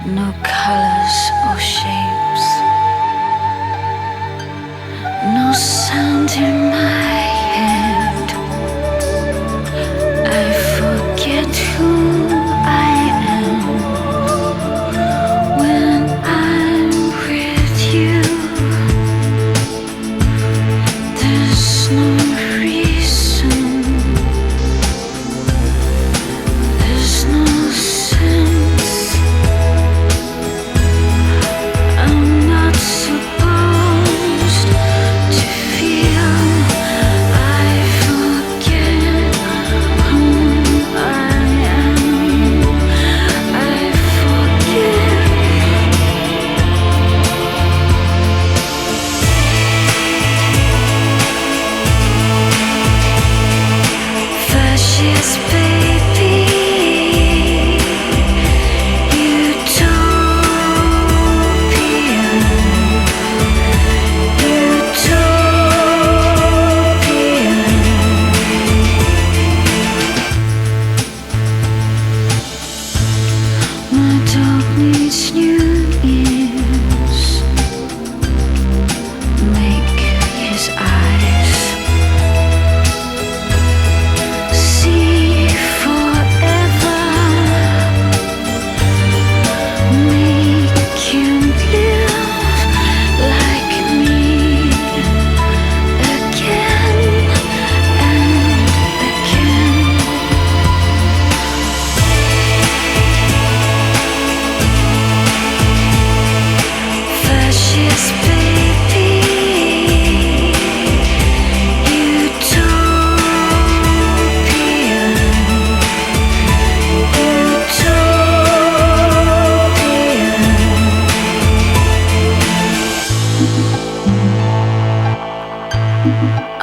No colors or shapes, no sound in my head. I forget who I am when I'm with you. There's no reason, there's no sense. I'm not supposed to feel. I forget who I am. I forget. Fascist baby, my dog needs new ears. Make his eyes see forever. Make him live like me again and again. Fascist baby,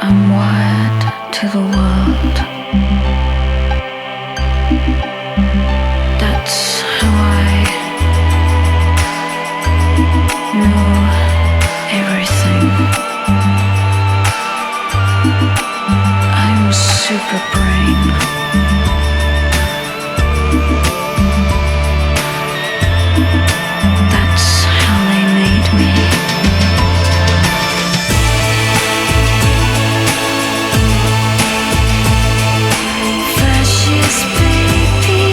I'm wired to the world. That's how I know everything. I'm super brain. That's how they made me. Fascist baby,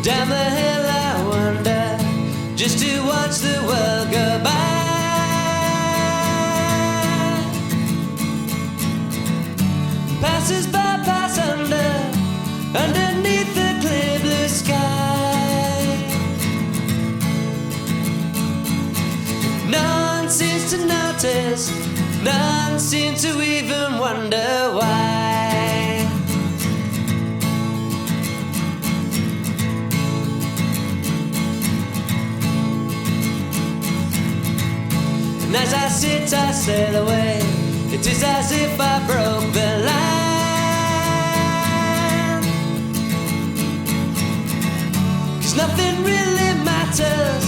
Down the hill I wander, just to watch the world go by. Passers by pass underneath the clear blue sky. None seems to notice, none seems to even wonder why. And as I sit, I sail away. It is as if I broke the line. 'Cause nothing really matters,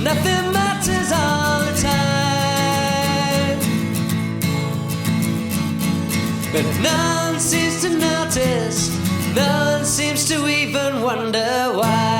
nothing matters all the time. but no one seems to notice, no one seems to even wonder why.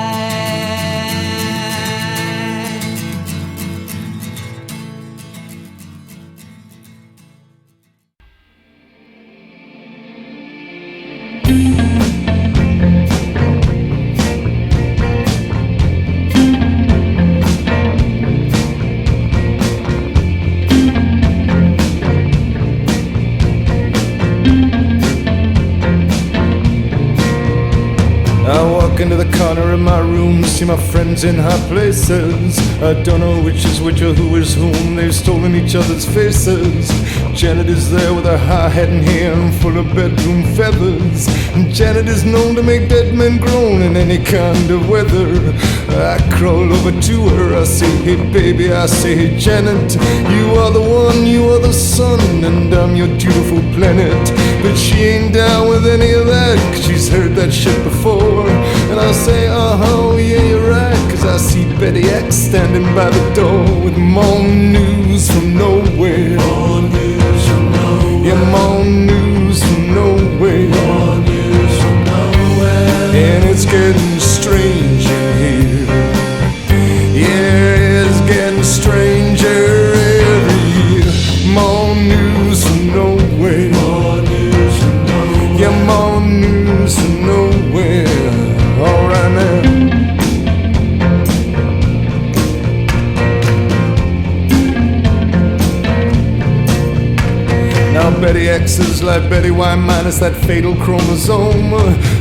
Into the corner of my room, see my friends in high places. I don't know which is which or who is whom. They've stolen each other's faces. Janet is there with her high hat and hair and full of bedroom feathers. And Janet is known to make dead men groan in any kind of weather. I crawl over to her, I say, hey baby, I say, hey Janet, you are the one, you are the sun, and I'm your beautiful planet. But she ain't down with any of that, 'cause she's heard that shit before. And I say, oh yeah, you're right, 'cause I see Betty X standing by the door with more news from nowhere. More news from nowhere. Yeah, more news from nowhere. More news from nowhere. And it's getting strange in here. Yeah, it's getting stranger every year. More news from nowhere. More news from nowhere. Yeah, more news from nowhere. All right now. Now Betty X is like Betty Y minus that fatal chromosome.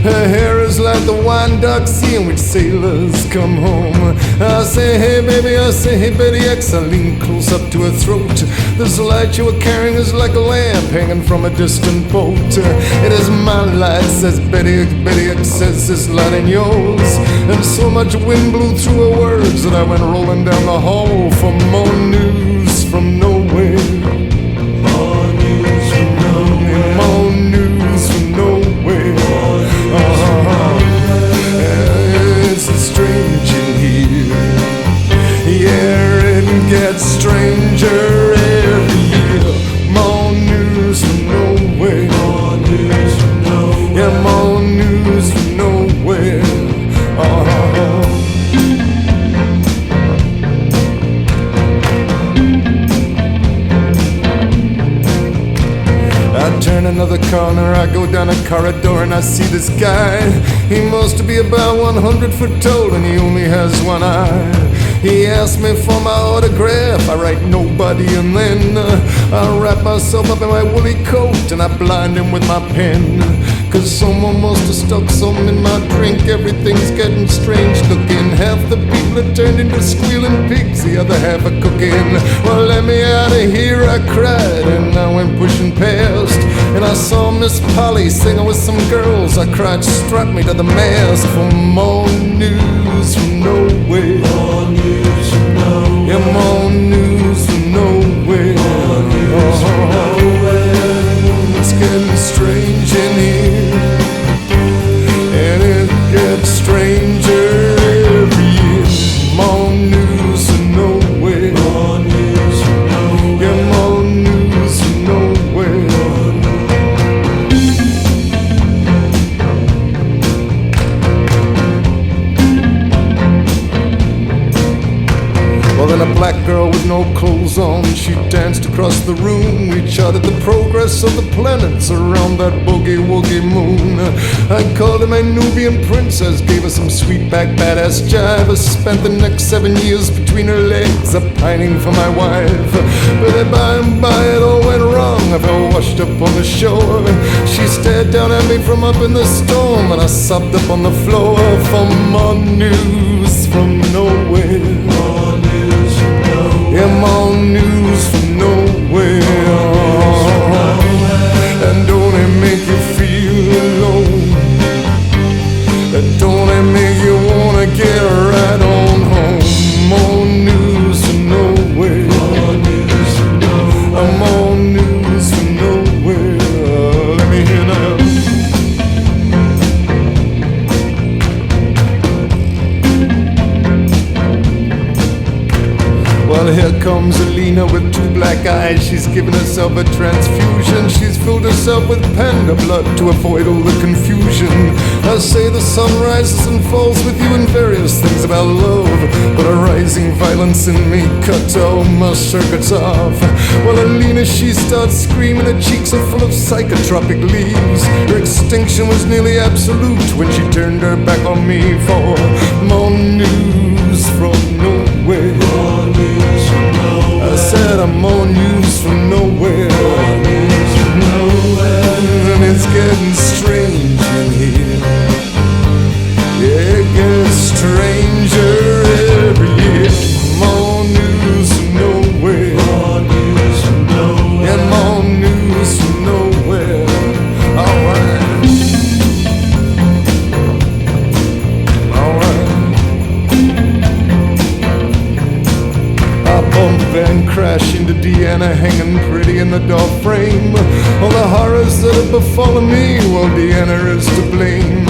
Her hair is like the wine dark sea in which sailors come home. I say, hey baby, I say, hey Betty X. I lean close up to her throat. This light you were carrying is like a lamp hanging from a distant boat. It is my light, says Betty X. Betty X says, this light ain't yours. And so much wind blew through her words that I went rolling down the hall for more news from nowhere. More news from nowhere. More news from nowhere. It's strange in here. Yeah, it gets stranger every year. More news from nowhere. More news from nowhere. Yeah, more news from nowhere. I turn another corner, I go down a corridor and I see this guy. He must be about 100 foot tall and he only has one eye. He asked me for my autograph, I write nobody and then I wrap myself up in my woolly coat and I blind him with my pen. 'Cause someone must have stuck something in my drink, everything's getting strange looking. Half the people are turned into squealing pigs, the other half are cooking. Well, let me out of here, I cried, and I went pushing past. And I saw Miss Polly singing with some girls. I cried, strap me to the mast for more news from nowhere. More news from nowhere. Yeah, more news from nowhere. More news from nowhere. It's getting strange in here, and it gets stranger every year. More news from nowhere. More news from nowhere. Yeah, more news from nowhere. Well, then a black girl with no clothes on, she danced across the room. We charted the progress of the planets around that boogie-woogie moon. I called her my Nubian princess, gave her some sweet back badass jive. I spent the next 7 years between her legs, pining for my wife. But then by and by it all went wrong. I fell washed up on the shore. She stared down at me from up in the storm, and I sobbed up on the floor for more news from nowhere. More news from nowhere. Yeah, more news from nowhere. And don't it make you feel alone? Don't it make you wanna get right on home? More news from nowhere. More news from nowhere. More news from nowhere. Let me hear now. Well, here comes Alina with two black eyes. She's given herself a transfusion. She's filled herself with panda blood to avoid all the confusion. I say the sun rises and falls with you and various things about love, but a rising violence in me cut all my circuits off. Well, Alina, she starts screaming. Her cheeks are full of psychotropic leaves. Her extinction was nearly absolute when she turned her back on me for more news from nowhere. More news from nowhere. I said I'm more news from nowhere. More news from nowhere. And it's getting strange in here. Yeah, it gets stranger every year. More news from nowhere. More news from nowhere. Yeah, more news from nowhere. Alright. I bump and crash into Deanna, hanging pretty in the door frame. All the horrors that have befallen me, well, Deanna is to blame.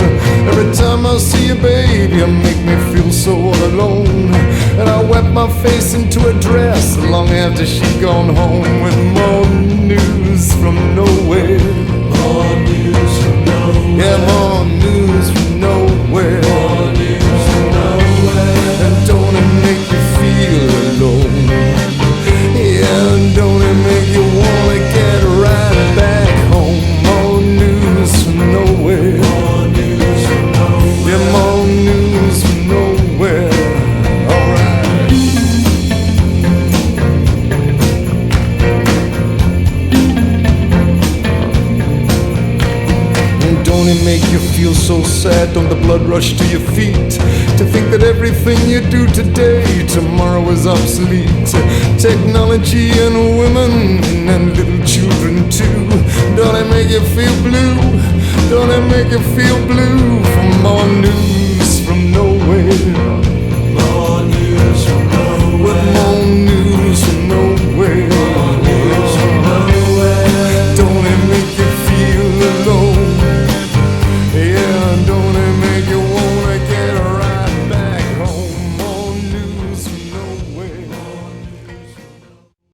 Every time I see you, baby, you make me feel so all alone. And I wet my face into a dress long after she'd gone home with more news from nowhere. More news from nowhere. Yeah, more news from nowhere. More news from nowhere. And don't it make you feel alone? Yeah, and don't it make you wanna get right back home? More news from nowhere. More news from nowhere. Yeah, more news from nowhere. Alright. And don't it make you feel so sad? Don't the blood rush to your feet to think that everything you do today, tomorrow is obsolete? Technology and women and little children too. Don't it make you feel blue? Don't it make you feel blue